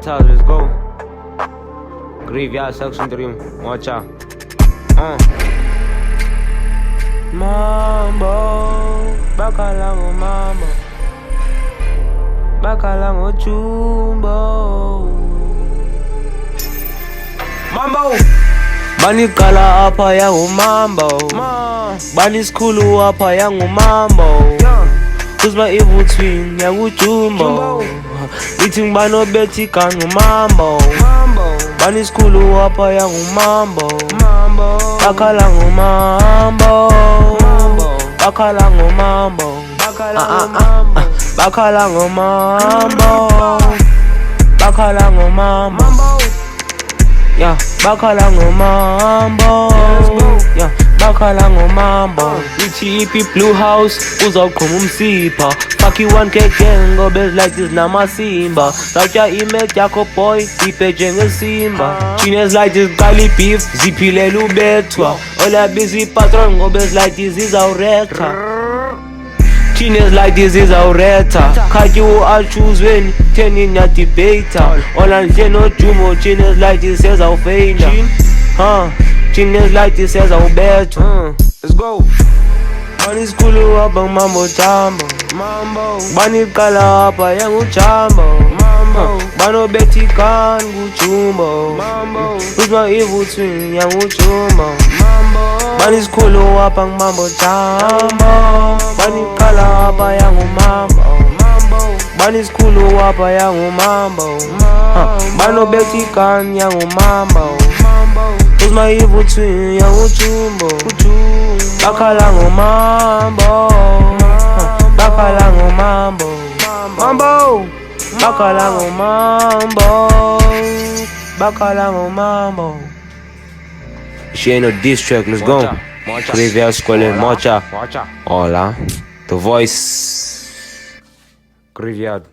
Taz, let's go. Graveyard Section Dream, watch out. Mambo, bakalango mambo, bakalango chumbo. Mambo, bani kala apa yangu mambo, bani skulu apa yangu mambo. Who's my evil twin, yangu chumbo. Eating bano beti kangu mambo. Bani skulu apa yangu mambo. Bakalango mambo. Bakalango mambo. Bakalango mambo. Bakalango mambo. Yeah, bakalango mambo. Yeah, bakalango mambo. Ichi blue house, uzokhoma umsipha. Fuck you 1K gang, go best like this namasimba. Saucha image yakho boy, ipe njengesimba. Chines like this gali beef, ziphile lubethwa. Ola busy patron, go best like this izawuretha. Chines like this izawuretha. Khathi u-choose 10 in ya debater. Ola nje no jumo, chines like this ezawufeyina. Chines like this ezawubethwa. Let's go. Bani skulu apa mambo jambo. Bani kala apa yangu chambo. Bano beti kan guchumbo. Who's my evil twin yangu chumbo. Bani skulu apa mambo jambo. Bani kala apa yangu mambo. Bani skulu apa yangu mambo. Bano beti kan yangu mambo. Who's my evil twin yangu chumbo. Bakalango mambo. Bakalango mambo. Mambo. Bakalango mambo. Bakalango mambo. She ain't no diss track, let's go. Graveyard Squad, Mocha. Hola. The Voice. Graveyard.